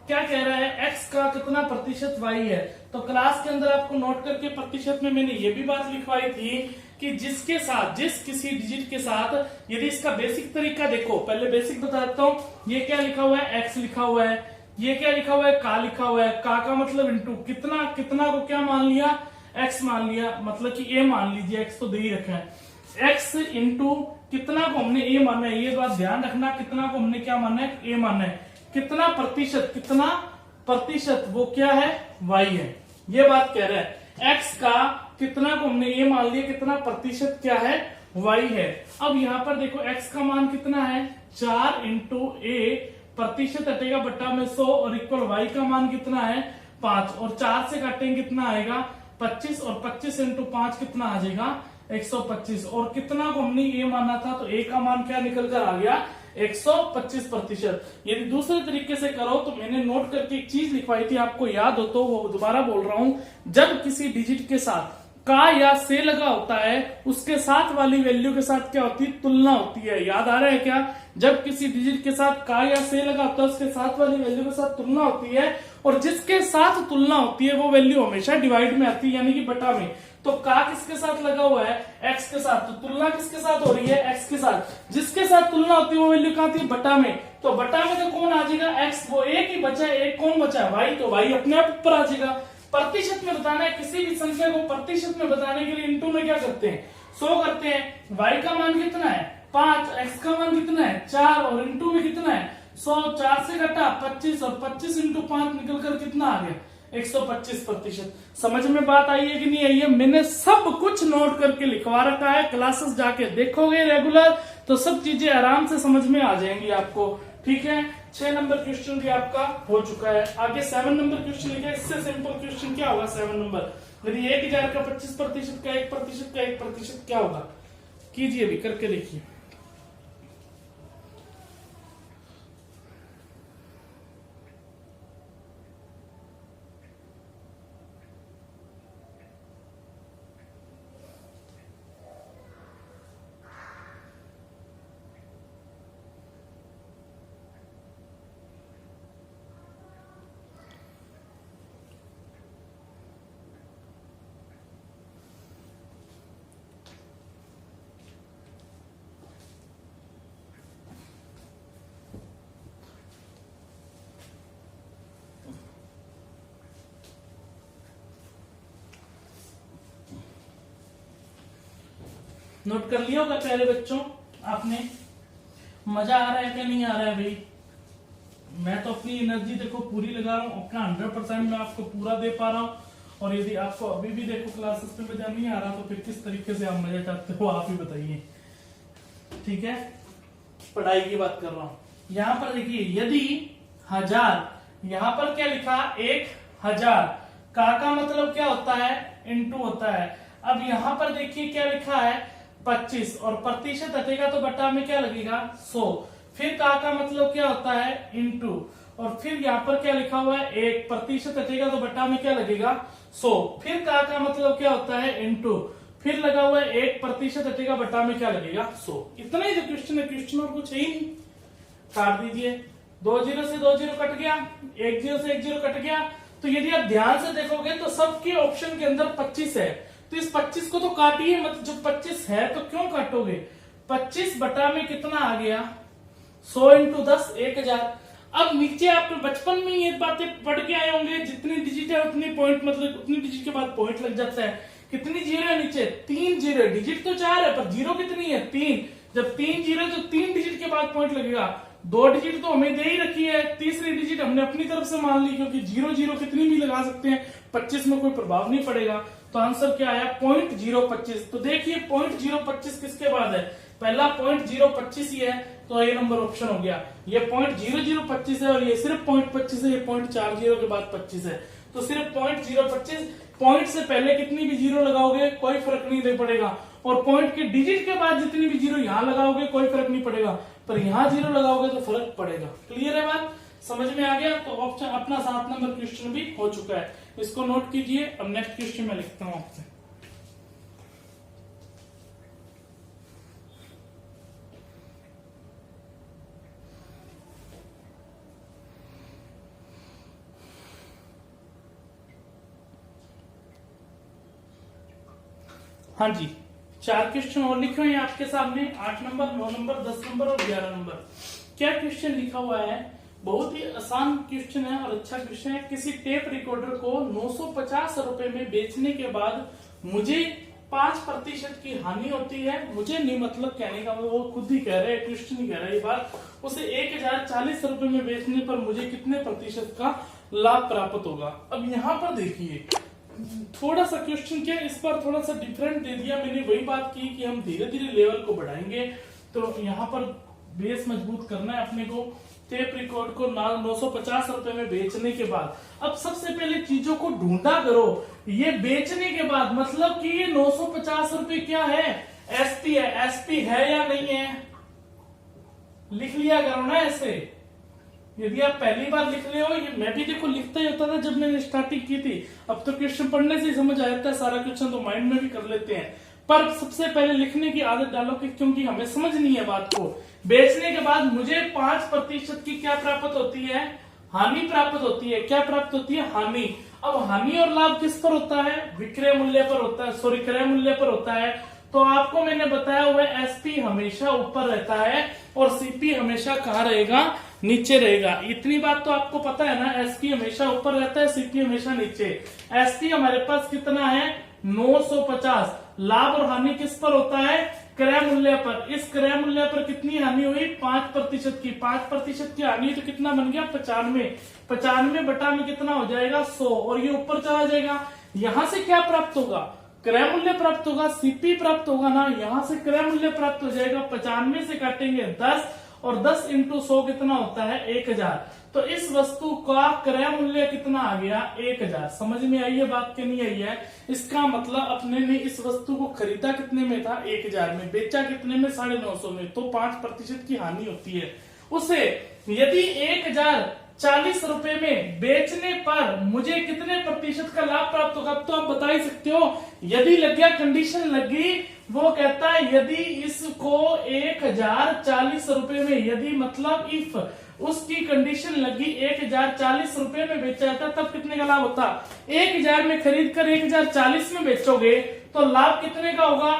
क्या कह रहा है, x का कितना प्रतिशत y है, तो क्लास के अंदर आपको नोट करके प्रतिशत में मैंने ये भी बात लिखवाई थी कि जिसके साथ, जिस किसी डिजिट के साथ, यदि इसका बेसिक तरीका देखो, पहले बेसिक बता देता हूं, ये क्या लिखा हुआ है, x लिखा हुआ है, ये क्या लिखा हुआ है, का लिखा हुआ है, का मतलब इंटू कितना, कितना को क्या मान लिया, x मान लिया, मतलब कि a मान लीजिए, x तो दे ही रखा है, x इंटू कितना को हमने a माना है, ये बात ध्यान रखना, कितना को हमने क्या माना है, a माना है, कितना प्रतिशत वो क्या है, y है, ये बात कह रहा है। x का कितना को हमने ये मान लिया, कितना प्रतिशत क्या है, y है। अब यहाँ पर देखो x का मान कितना है, 4 इंटू a, प्रतिशत हटेगा बट्टा में 100, और इक्वल y का मान कितना है, 5, और 4 से काटेंगे कितना आएगा, 25, और 25 इंटू 5 कितना आ जाएगा, 125, और कितना को हमने ये माना था, तो a का मान क्या निकल कर आ गया, 125%। यदि दूसरे तरीके से करो तो मैंने नोट करके एक चीज लिखवाई थी, आपको याद हो तो वो दोबारा बोल रहा हूं, जब किसी डिजिट के साथ का या से लगा होता है, उसके साथ वाली वैल्यू के साथ क्या होती है, तुलना होती है। याद आ रहा है क्या, जब किसी डिजिट के साथ का या से लगा होता है, उसके साथ वाली वैल्यू के साथ तुलना होती है, और जिसके साथ तुलना होती है वो वैल्यू हमेशा डिवाइड में आती है, यानी कि बटा में। तो का किसके साथ लगा हुआ है, x के साथ, तो तुलना किसके साथ हो रही है, x के साथ, जिसके साथ तुलना होती है वो वैल्यू कहाँ थी, बटा में, तो बटा में तो कौन आ जाएगा, x, वो एक ही बचा है, एक कौन बचा है, y, तो y अपने आप ऊपर आ जाएगा। प्रतिशत में बताना है, किसी भी संख्या को प्रतिशत में बताने के लिए इंटू में क्या करते हैं, 100 करते हैं, y का मान कितना है, 5, x का मान कितना है, 4, और इंटू में कितना है, 100, 4 से घटा 25, और 25 इंटू 5 निकल कर कितना आ गया, 125%। समझ में बात आई है कि नहीं आई है, मैंने सब कुछ नोट करके लिखवा रखा है, क्लासेस जाके देखोगे रेगुलर तो सब चीजें आराम से समझ में आ जाएंगी आपको, ठीक है। 6 नंबर क्वेश्चन भी आपका हो चुका है, आगे 7 नंबर क्वेश्चन लिखा है। इससे सिंपल क्वेश्चन क्या होगा 7 नंबर, यदि 1000 का 25% का 1% का 1% क्या होगा, कीजिए भी करके देखिए। नोट कर लिया होगा प्यारे बच्चों आपने, मजा आ रहा है क्या नहीं आ रहा है भाई, मैं तो अपनी एनर्जी देखो पूरी लगा रहा हूँ, अपना 100% मैं आपको पूरा दे पा रहा हूँ, और यदि आपको अभी भी देखो क्लासेस पे मजा नहीं आ रहा तो फिर किस तरीके से आप मजा चाहते हो आप ही बताइए, ठीक है। पढ़ाई की बात कर रहा हूँ, यहाँ पर देखिए यदि 1000, यहाँ पर क्या लिखा 1000, का मतलब क्या होता है, इंटू होता है। अब यहाँ पर देखिए क्या लिखा है 25, और प्रतिशत हटेगा तो बटा में क्या लगेगा 100, फिर का मतलब क्या होता है इंटू, और फिर यहाँ पर क्या लिखा हुआ है 1, प्रतिशत हटेगा तो बटा में क्या लगेगा 100, फिर का मतलब क्या होता है इंटू, फिर लगा हुआ है 1%, हटेगा बटा में क्या लगेगा 100। इतना ही जो क्वेश्चन है, क्वेश्चन और कुछ है ही नहीं, काट दीजिए, 2 0 से 2 0 कट गया, 1 0 से 1 0 कट गया। तो यदि आप ध्यान से देखोगे तो सबके ऑप्शन के अंदर 25 है, तो इस 25 को तो काटिए मत, जो 25 है तो क्यों काटोगे, 25 बटा में कितना आ गया 100 इंटू 10 1000। अब नीचे आप बचपन में ये बातें पढ़ के आए होंगे, जितनी डिजिट है उतनी पॉइंट, मतलब उतनी डिजिट के बाद पॉइंट लग जाता है। कितनी जीरो है नीचे, 3 जीरो, डिजिट तो 4 है पर जीरो कितनी है 3, जब 3 जीरो तो 3 डिजिट के बाद पॉइंट लगेगा। 2 डिजिट तो हमें दे ही रखी है, तीसरी डिजिट हमने अपनी तरफ से मान ली, क्योंकि 0 0 कितनी भी लगा सकते हैं, 25 में कोई प्रभाव नहीं पड़ेगा। तो आंसर क्या आया 0.025। तो देखिए 0.025 किसके बाद है, पहला 0.025 ही है, तो ये नंबर ऑप्शन हो गया। ये 0.0025 है और ये सिर्फ 0.25 है, ये 0.40 के बाद 25 है, तो सिर्फ 0.025। पॉइंट से पहले कितनी भी जीरो लगाओगे कोई फर्क नहीं पड़ेगा, और पॉइंट के डिजिट के बाद जितनी भी जीरो यहां लगाओगे कोई फर्क नहीं पड़ेगा, पर यहां जीरो लगाओगे तो फर्क पड़ेगा। क्लियर है बात, समझ में आ गया? तो ऑप्शन अपना 7 नंबर क्वेश्चन भी हो चुका है, इसको नोट कीजिए। अब नेक्स्ट क्वेश्चन में लिखता हूं आपसे। हाँ जी, 4 क्वेश्चन और लिखे हुए हैं आपके सामने, 8 नंबर, 9 नंबर, 10 नंबर और 11 नंबर। क्या क्वेश्चन लिखा हुआ है? बहुत ही आसान क्वेश्चन है और अच्छा क्वेश्चन है। किसी टेप रिकॉर्डर को 950 रुपए में बेचने के बाद मुझे 5% की हानि होती है। मुझे नहीं, मतलब कहने का वो खुद ही कह रहे हैं, क्वेश्चन ही कह रहे हैं ये बात। उसे 1040 रुपए में बेचने पर मुझे कितने प्रतिशत का लाभ प्राप्त होगा? अब यहाँ पर देखिए, थोड़ा सा क्वेश्चन क्या इस पर थोड़ा सा डिफरेंट दे दिया। मैंने वही बात की कि हम धीरे धीरे लेवल को बढ़ाएंगे, तो यहाँ पर बेस मजबूत करना है अपने को। टेप रिकॉर्ड को 950 रुपए में बेचने के बाद, अब सबसे पहले चीजों को ढूंढा करो। ये बेचने के बाद मतलब कि ये 950 रुपए क्या है? एसपी है। एसपी है या नहीं है? लिख लिया करो ना ऐसे। यदि आप पहली बार लिख रहे हो, ये मैं भी देखो लिखता ही होता था जब मैंने स्टार्टिंग की थी। अब तो क्वेश्चन पढ़ने से ही समझ आ जाता है सारा क्वेश्चन, तो माइंड में भी कर लेते हैं, पर सबसे पहले लिखने की आदत डालो कि क्योंकि हमें समझ नहीं है बात को। बेचने के बाद मुझे 5% की क्या प्राप्त होती है? हानि प्राप्त होती है। क्या प्राप्त होती है? हानि। अब हानि और लाभ किस पर होता है? विक्रय मूल्य पर होता है, सॉरी क्रय मूल्य पर होता है। तो आपको मैंने बताया हुआ है एसपी हमेशा ऊपर रहता है और सीपी हमेशा कहाँ रहेगा? नीचे रहेगा। इतनी बात तो आपको पता है ना, एसपी हमेशा ऊपर रहता है, सीपी हमेशा नीचे। एसपी हमारे पास कितना है? 950। लाभ और हानि किस पर होता है? क्रय मूल्य पर। इस क्रय मूल्य पर कितनी हानि हुई? 5% की। 5% की हानि तो कितना बन गया? 95। 95 बटा में कितना हो जाएगा? 100, और ये ऊपर चला जाएगा। यहां से क्या प्राप्त होगा? क्रय मूल्य प्राप्त होगा, सीपी प्राप्त होगा ना। यहां से क्रय मूल्य प्राप्त हो जाएगा। 95 से काटेंगे 10, और 10 इंटू 100 कितना होता है? 1000। तो इस वस्तु का क्रय मूल्य कितना आ गया? 1000। समझ में आई है बात कि नहीं आई है? इसका मतलब अपने ने इस वस्तु को खरीदा कितने में था? 1000 में। बेचा कितने में? 950 में। तो 5% की हानि होती है। उसे यदि 1040 रुपए में बेचने पर मुझे कितने प्रतिशत का लाभ प्राप्त होगा? अब तो आप बता ही सकते हो। यदि लग गया, कंडीशन लगी, वो कहता है यदि इसको 1040 रुपए में, यदि मतलब इफ उसकी कंडीशन लगी 1040 रुपए में बेचा जाता, तब कितने का लाभ होता? 1000 में खरीद कर 1040 में बेचोगे तो लाभ कितने का होगा?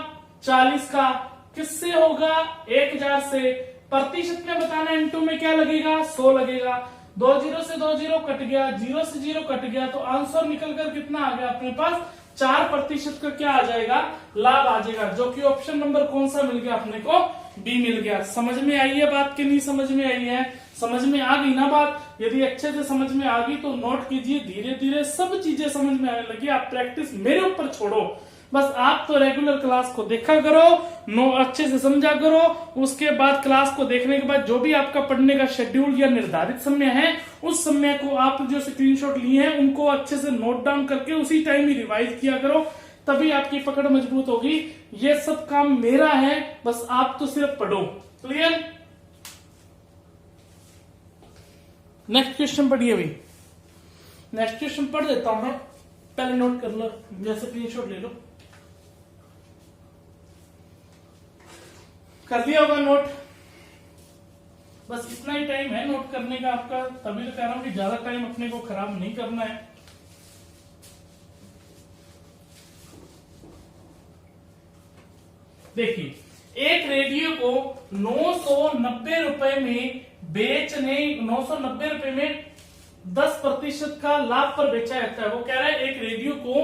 40 का। किससे होगा? 1000 से। प्रतिशत में बताना, इंटू में क्या लगेगा? 100 लगेगा। 2 0 से 2 0 कट गया, 0 से 0 कट गया, तो आंसर निकल कर कितना आ गया अपने पास? 4% का क्या आ जाएगा? लाभ आ जाएगा, जो कि ऑप्शन नंबर कौन सा मिल गया अपने को? बी मिल गया। समझ में आई है बात कि नहीं समझ में आई है? समझ में आ गई ना बात? यदि अच्छे से समझ में आ गई तो नोट कीजिए, धीरे धीरे सब चीजें समझ में आने लगी। आप प्रैक्टिस मेरे ऊपर छोड़ो, बस आप तो रेगुलर क्लास को देखा करो, नो अच्छे से समझा करो। उसके बाद क्लास को देखने के बाद जो भी आपका पढ़ने का शेड्यूल या निर्धारित समय है, उस समय को आप जो स्क्रीनशॉट लिए हैं उनको अच्छे से नोट डाउन करके उसी टाइम ही रिवाइज किया करो, तभी आपकी पकड़ मजबूत होगी। ये सब काम मेरा है, बस आप तो सिर्फ पढ़ो। क्लियर? नेक्स्ट क्वेश्चन पढ़िए। अभी नेक्स्ट क्वेश्चन पढ़ देता हूं मैं, पहले नोट कर लो, जैसे स्क्रीनशॉट ले लो। कर दिया होगा नोट? बस इतना ही टाइम है नोट करने का आपका, तभी तो कह रहा हूं कि ज्यादा टाइम अपने को खराब नहीं करना है। देखिए, एक रेडियो को 990 रुपए में बेचने, 990 रुपए में 10% का लाभ पर बेचा जाता है। वो कह रहा है एक रेडियो को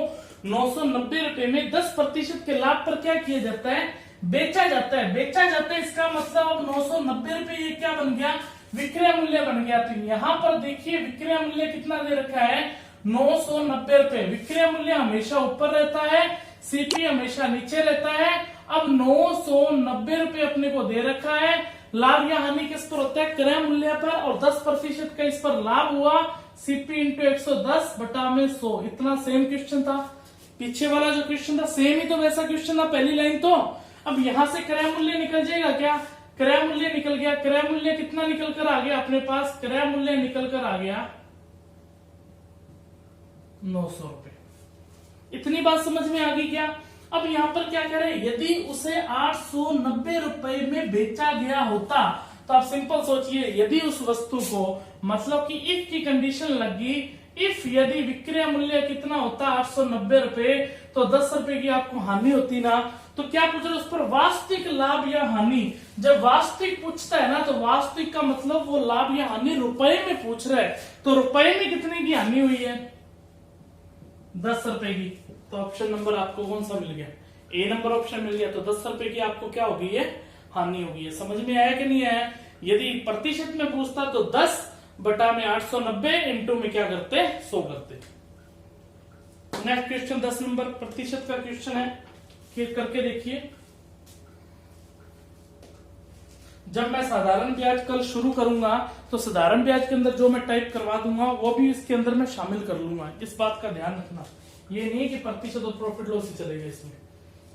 990 रुपए में 10% के लाभ पर क्या किया जाता है? बेचा जाता है। बेचा जाता है, इसका मतलब अब 990 रुपए ये क्या बन गया? विक्रय मूल्य बन गया। तो यहां पर देखिए विक्रय मूल्य कितना दे रखा है? 990 रुपए। विक्रय मूल्य हमेशा ऊपर रहता है, सीपी हमेशा नीचे रहता है, अब 990 अपने को दे रखा है। लाभ या हानि किस पर होता है? क्रय मूल्य पर, और 10% का इस पर लाभ हुआ सीपी इंटू 110 बटा में 100। इतना सेम क्वेश्चन था, पीछे वाला जो क्वेश्चन था सेम ही तो वैसा क्वेश्चन था, पहली लाइन तो। अब यहां से क्रय मूल्य निकल जाएगा क्या? क्रय मूल्य निकल गया। क्रय मूल्य कितना निकल कर आ गया अपने पास? क्रय मूल्य निकल कर आ गया 900 रुपए। इतनी बात समझ में आ गई क्या? अब यहां पर क्या करें, यदि उसे 890 रुपए में बेचा गया होता तो आप सिंपल सोचिए, यदि उस वस्तु को, मतलब कि इफ की कंडीशन लगी, इफ यदि विक्रय मूल्य कितना होता 890 रुपए, तो 10 रुपए की आपको हानि होती ना। तो क्या पूछ रहे उस पर? वास्तविक लाभ या हानि। जब वास्तविक पूछता है ना, तो वास्तविक का मतलब वो लाभ या हानि रुपए में पूछ रहा है, तो रुपए में कितने की हानि हुई है? 10 रुपए की। तो ऑप्शन नंबर आपको कौन सा मिल गया? ए नंबर ऑप्शन मिल गया। तो 10 रुपए की आपको क्या होगी? ये हानि होगी। समझ में आया कि नहीं आया? यदि प्रतिशत में पूछता तो 10 बटा में 890 इंटू में क्या करते? 100 करते। नेक्स्ट क्वेश्चन 10 नंबर प्रतिशत का क्वेश्चन है, करके देखिए। जब मैं साधारण ब्याज कल शुरू करूंगा तो साधारण ब्याज के अंदर जो मैं टाइप करवा दूंगा वो भी इसके अंदर मैं शामिल कर लूंगा। इस बात का ध्यान रखना, ये नहीं कि प्रतिशत और प्रॉफिट लॉस ही चलेगा इसमें।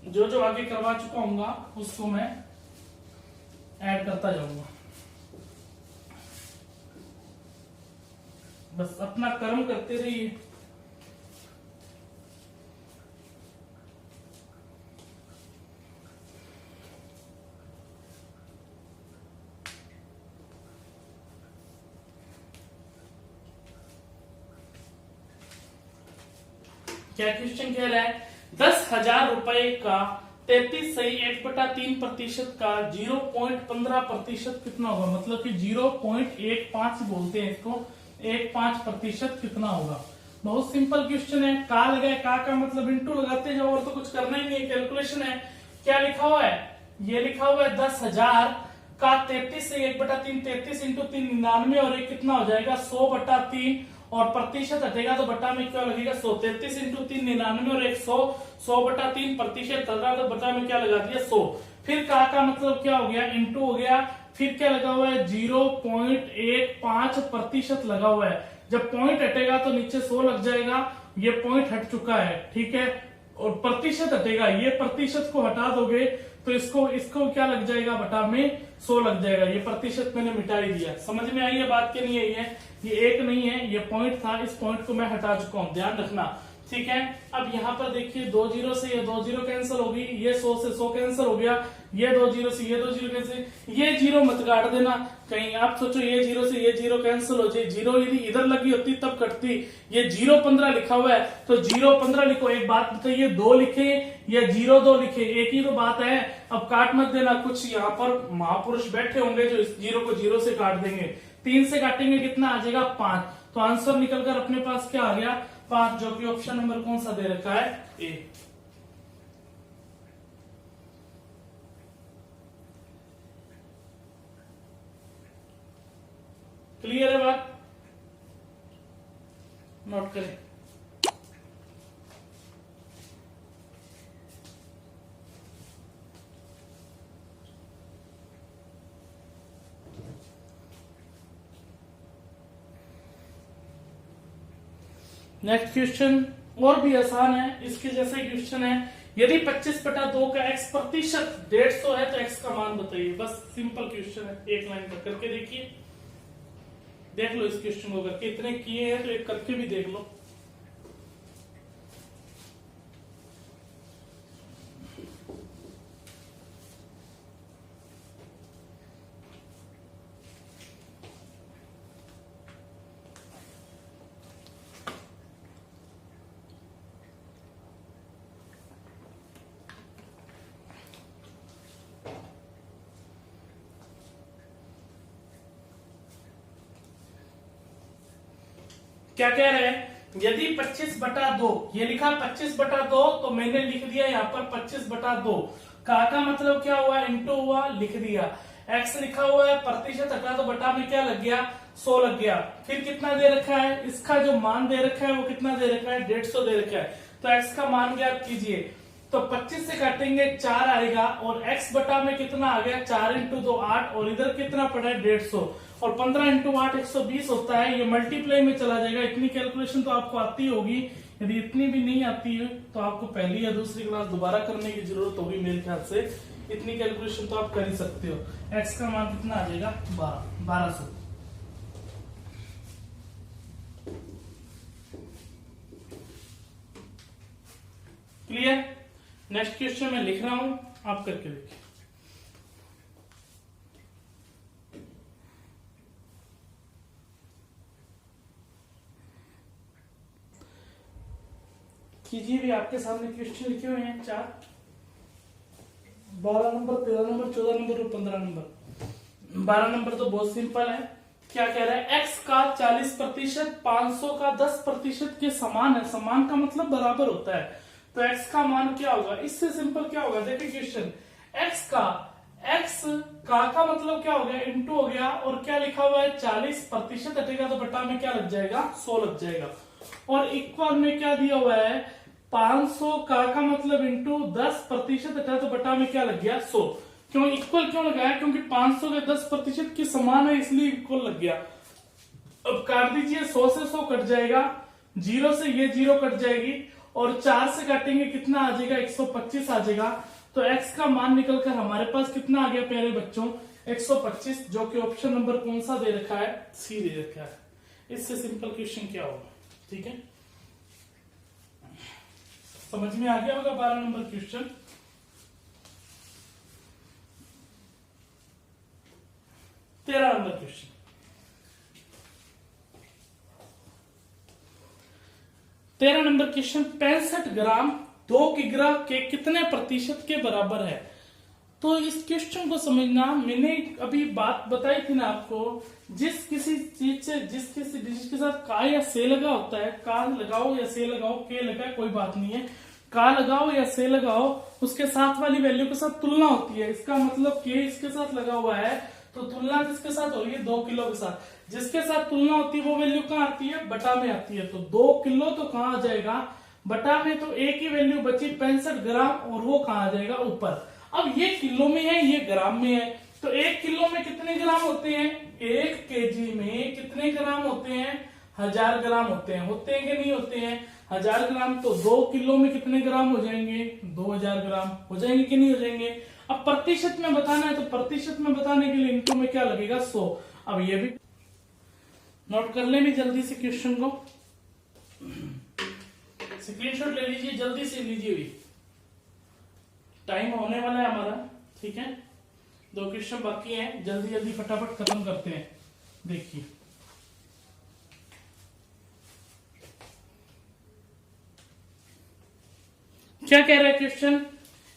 जो जो आगे करवा चुका हूँ उसको मैं ऐड करता जाऊंगा। बस अपना कर्म करते रहिए। क्या क्वेश्चन कह रहा है? 10,000 रुपए का 33.1/3% का 0.15% कितना होगा? मतलब कि 0.15 बोलते हैं इसको, 15% कितना होगा? बहुत सिंपल क्वेश्चन है। का लगाए, का मतलब इंटू लगाते जाओ, और तो कुछ करना ही नहीं है, कैलकुलेशन है। क्या लिखा हुआ है? ये लिखा हुआ है 10,000 का 33 से 1/3, 33 इंटू 3 99, और एक कितना हो जाएगा? 100/3, और प्रतिशत हटेगा तो बटा में क्या लगेगा? 100। 33 इंटू 3 99, और 100, 100/3 प्रतिशत हटा तो बटा में क्या लगा दिया? 100। फिर का मतलब क्या हो गया? इंटू हो गया। फिर क्या लगा हुआ है? 0.15% लगा हुआ है। जब पॉइंट हटेगा तो नीचे 100 लग जाएगा, ये पॉइंट हट चुका है, ठीक है। और प्रतिशत हटेगा, ये प्रतिशत को हटा दोगे तो इसको क्या लग जाएगा? बटा में 100 लग जाएगा। ये प्रतिशत मैंने मिटा ही दिया। समझ में आई है बात की नहीं आई है? ये एक नहीं है, ये पॉइंट था, इस पॉइंट को मैं हटा चुका हूं, ध्यान रखना, ठीक है। अब यहाँ पर देखिए 2 जीरो से ये 2 जीरो कैंसिल होगी, ये 100 से 100 कैंसिल हो गया, ये 2 जीरो से ये 2 जीरो कैंसिल, ये जीरो मत काट देना कहीं। आप सोचो ये जीरो से ये जीरो कैंसिल हो जाए, जीरो यदि इधर लगी होती तब कटती। ये 0.15 लिखा हुआ है तो 0.15 लिखो। एक बात बताइए, 2 लिखे या 0.2 लिखे, एक ही तो बात है। अब काट मत देना, कुछ यहाँ पर महापुरुष बैठे होंगे जो इस जीरो को 0 से काट देंगे। 3 से काटेंगे कितना आ जाएगा? 5। तो आंसर निकलकर अपने पास क्या आ गया? 5, जो कि ऑप्शन नंबर कौन सा दे रखा है? ए। क्लियर है बात? नोट करें। नेक्स्ट क्वेश्चन और भी आसान है, इसके जैसे क्वेश्चन है। यदि 25/2 का x प्रतिशत 150 है तो x का मान बताइए। बस सिंपल क्वेश्चन है, एक लाइन का करके देखिए, देख लो इस क्वेश्चन को करके। इतने किए हैं तो एक करके भी देख लो। क्या कह रहे हैं? यदि 25/2, ये लिखा 25/2, तो मैंने लिख दिया यहाँ पर 25/2। का मतलब क्या हुआ? इंटू हुआ, लिख दिया। x लिखा हुआ है, प्रतिशत हटा तो बटा में क्या लग गया? 100 लग गया। फिर कितना दे रखा है? इसका जो मान दे रखा है वो कितना दे रखा है? 150 दे रखा है। तो x का मान ज्ञात कीजिए। तो 25 से काटेंगे 4 आएगा, और x बटा में कितना आ गया 4 इंटू 2 8, और इधर कितना पड़ा है 150, और 15 इंटू 8 120 होता है। ये मल्टीप्लाई में चला जाएगा। इतनी कैलकुलेशन तो आपको आती होगी, यदि इतनी भी नहीं आती है तो आपको पहली या दूसरी क्लास दोबारा करने की जरूरत होगी मेरे ख्याल से। इतनी कैलकुलेशन तो आप कर ही सकते हो। x का मान कितना आ जाएगा 1200। क्लियर। नेक्स्ट क्वेश्चन मैं लिख रहा हूं, आप करके देखिए। कीजिए भी, आपके सामने क्वेश्चन लिखे हुए हैं 4, 12 नंबर, 13 नंबर, 14 नंबर और 15 नंबर। 12 नंबर तो बहुत सिंपल है। क्या कह रहा है, x का 40% 500 का 10% के समान है। समान का मतलब बराबर होता है, तो x का मान क्या होगा। इससे सिंपल क्या होगा, देखिए क्वेश्चन, x का मतलब क्या हो गया, इंटू हो गया, और क्या लिखा हुआ है 40% हटेगा तो बटा में क्या लग जाएगा 100 लग जाएगा, और इक्वल में क्या दिया हुआ है 500 का मतलब इंटू 10% हटा तो बटा में क्या लग गया 100। क्यों इक्वल क्यों लगाया, क्योंकि 500 के 10% के समान है इसलिए इक्वल लग गया। अब काट दीजिए, 100 से 100 कट जाएगा, 0 से ये 0 कट जाएगी, और 4 से काटेंगे कितना आ जाएगा 125 आ जाएगा। तो x का मान निकलकर हमारे पास कितना आ गया प्यारे बच्चों 125, जो कि ऑप्शन नंबर कौन सा दे रखा है, सी दे रखा है। इससे सिंपल क्वेश्चन क्या होगा, ठीक है, समझ में आ गया होगा। 12 number question. 13 number question, 13 number question, 65 ग्राम 2 किग्रा के कितने प्रतिशत के बराबर है। तो इस क्वेश्चन को समझना, मैंने अभी बात बताई थी ना आपको, जिस किसी चीज से जिसके साथ का या से लगा होता है, का लगाओ या से लगाओ, के लगाए कोई बात नहीं है, का लगाओ या से लगाओ, उसके साथ वाली वैल्यू के साथ तुलना होती है। इसका मतलब के इसके साथ लगा हुआ है तो तुलना किसके साथ हो रही है 2 किलो के साथ। जिसके साथ तुलना होती है वो वैल्यू कहाँ आती है, बटा में आती है। तो 2 किलो तो कहाँ आ जाएगा बटा में, तो एक ही वैल्यू बची 65 ग्राम, और वो कहाँ आ जाएगा ऊपर। अब ये किलो में है, ये ग्राम में है, तो 1 किलो में कितने ग्राम होते हैं, 1 केजी में कितने ग्राम होते हैं 1000 ग्राम होते हैं कि नहीं होते हैं 1000 ग्राम। तो 2 किलो में कितने ग्राम हो जाएंगे 2000 ग्राम हो जाएंगे कि नहीं हो जाएंगे। अब प्रतिशत में बताना है, तो प्रतिशत में बताने के लिए इनटू में क्या लगेगा 100। अब ये भी नोट कर ले भी जल्दी से क्वेश्चन को, स्क्रीनशॉट ले लीजिए, जल्दी से लीजिए भी, टाइम होने वाला है हमारा, ठीक है। 2 क्वेश्चन बाकी हैं, जल्दी जल्दी फटाफट खत्म करते हैं। देखिए क्या कह रहा है क्वेश्चन,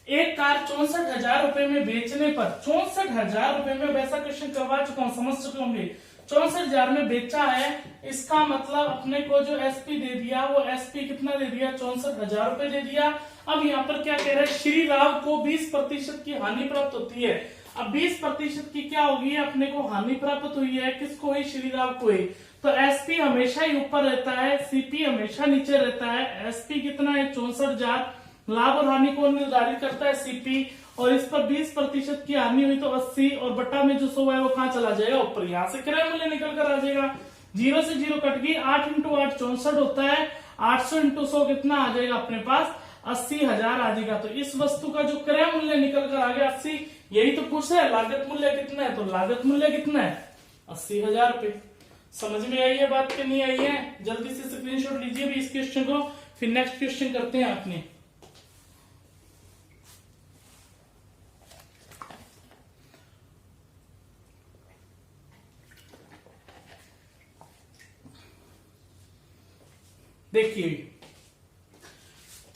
एक कार 64,000 रुपए में बेचने पर, 64,000 रुपए में, वैसा क्वेश्चन करवा चुका हूं, समझ चुके होंगे। 64,000 में बेचा है, इसका मतलब अपने को जो एसपी दे दिया वो एसपी कितना दे दिया 64,000 रुपए दे दिया। अब यहाँ पर क्या कह रहा है, श्री राव को 20% की हानि प्राप्त होती है। अब 20% की क्या होगी, अपने को हानि प्राप्त हुई है, किसको हुई, श्री राव को हुई। तो एसपी हमेशा ही ऊपर रहता है, सीपी हमेशा नीचे रहता है। एसपी कितना है 64,000, लाभ और हानि को निर्धारित करता है सीपी, और इस पर 20% की हानि हुई तो 80, और बट्टा में जो 100 है वो कहाँ चला जाएगा ऊपर। यहाँ से क्रय मूल्य निकल कर आ जाएगा, 0 से 0 कट गई, 8 इंटू 8 64 होता है, 800 इंटू 100 कितना आ जाएगा अपने पास 80,000 आ जाएगा। तो इस वस्तु का जो क्रय मूल्य निकल कर आ गया 80। यही तो पूछ रहा है लागत मूल्य कितना है, तो लागत मूल्य कितना है 80,000 रुपए। समझ में आई है बात कि नहीं आई है, जल्दी से स्क्रीनशॉट लीजिए भी इस क्वेश्चन को, फिर नेक्स्ट क्वेश्चन करते हैं अपने। देखिए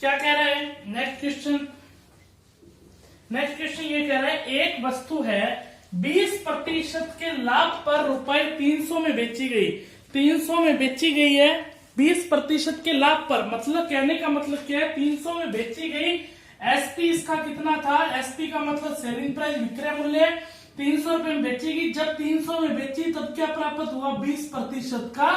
क्या कह रहा है नेक्स्ट क्वेश्चन। नेक्स्ट क्वेश्चन ये कह रहा है, एक वस्तु है 20% के लाभ पर रुपए 300 में बेची गई, 300 में बेची गई है 20% के लाभ पर, मतलब कहने का मतलब क्या है 300 में बेची गई। एसपी इसका कितना था, एसपी का मतलब सेलिंग प्राइस विक्रय मूल्य, 300 रुपए में बेचेगी। जब 300 में बेची तब क्या प्राप्त हुआ 20% का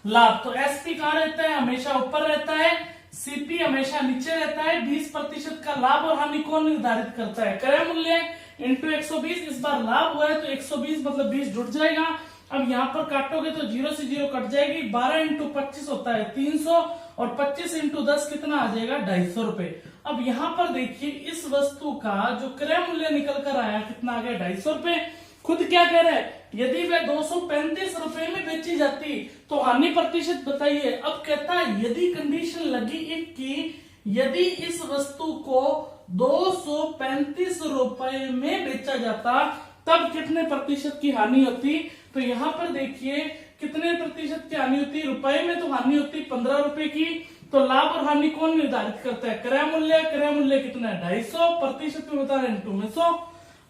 लाभ। तो एसपी कहां रहता है, हमेशा ऊपर रहता है, सीपी हमेशा नीचे रहता है। 20% का लाभ और हानि कौन निर्धारित करता है? क्रय मूल्य इंटू 120। इस बार लाभ हुआ है तो 120 मतलब 20 जुड़ जाएगा। अब यहाँ पर काटोगे तो 0 से 0 कट जाएगी। 12 इंटू 25 होता है 300 और 25 इंटू 10 कितना आ जाएगा? 250 रुपए। अब यहाँ पर देखिए इस वस्तु का जो क्रय मूल्य निकल कर आया कितना आ गया? 250 रुपए। खुद क्या कह रहा है? यदि वह 235 रुपए में बेची जाती तो हानि प्रतिशत बताइए। अब कहता है यदि कंडीशन लगी एक की यदि इस वस्तु को 235 रुपए में बेचा जाता तब कितने प्रतिशत की हानि होती? तो यहाँ पर देखिए कितने प्रतिशत की हानि होती? रुपए में तो हानि होती 15 रुपए की। तो लाभ और हानि कौन निर्धारित करता है? क्रय मूल्य। क्रय मूल्य कितना है? 250। प्रतिशत में बता रहे हैं इंटू में 100।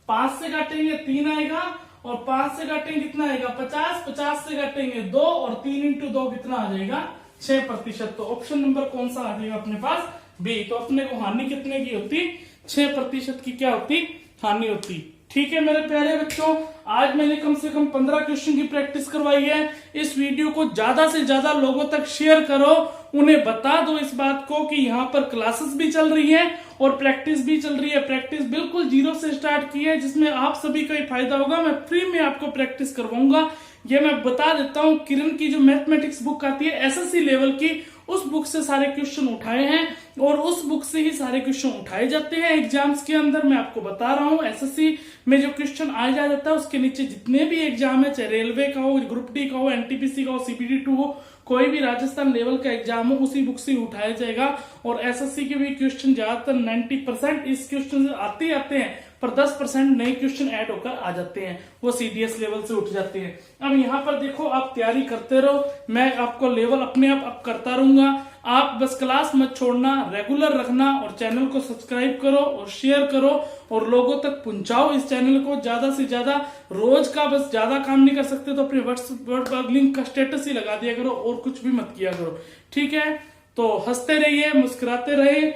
5 से काटेंगे 3 आएगा और 5 से काटेंगे कितना आएगा? 50। 50 से काटेंगे 2 और 3 इंटू 2 कितना आ जाएगा? 6%। तो ऑप्शन नंबर कौन सा आ जाएगा अपने पास? बी। तो अपने को हानि कितने की होती? 6% की क्या होती? हानि होती। ठीक है मेरे प्यारे बच्चों, आज मैंने कम से कम 15 क्वेश्चन की प्रैक्टिस करवाई है। इस वीडियो को ज्यादा से ज्यादा लोगों तक शेयर करो, उन्हें बता दो इस बात को कि यहाँ पर क्लासेस भी चल रही है और प्रैक्टिस भी चल रही है। प्रैक्टिस बिल्कुल 0 से स्टार्ट की है जिसमें आप सभी का ही फायदा होगा। मैं फ्री में आपको प्रैक्टिस करवाऊंगा। ये मैं बता देता हूँ, किरण की जो मैथमेटिक्स बुक आती है एसएससी लेवल की, उस बुक से सारे क्वेश्चन उठाए हैं और उस बुक से ही सारे क्वेश्चन उठाए जाते हैं एग्जाम्स के अंदर। मैं आपको बता रहा हूँ एसएससी में जो क्वेश्चन आ जाता है उसके नीचे जितने भी एग्जाम है, चाहे रेलवे का हो, ग्रुप डी का हो, एनटीपीसी का हो, सीपीटी2 हो, कोई भी राजस्थान लेवल का एग्जाम हो, उसी बुक से उठाया जाएगा। और एसएससी के भी क्वेश्चन ज्यादातर 90% इस क्वेश्चन से आते ही आते हैं, पर 10% नए क्वेश्चन ऐड होकर आ जाते हैं, वो सीडीएस लेवल से उठ जाते हैं। अब यहाँ पर देखो आप तैयारी करते रहो, मैं आपको लेवल अपने आप अप करता रहूंगा। आप बस क्लास मत छोड़ना, रेगुलर रखना और चैनल को सब्सक्राइब करो और शेयर करो और लोगों तक पहुंचाओ इस चैनल को ज्यादा से ज्यादा। रोज का बस ज्यादा काम नहीं कर सकते तो अपने व्हाट्सएप लिंक का स्टेटस ही लगा दिया करो और कुछ भी मत किया करो। ठीक है, तो हंसते रहिए, मुस्कुराते रहे।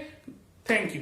Thank you.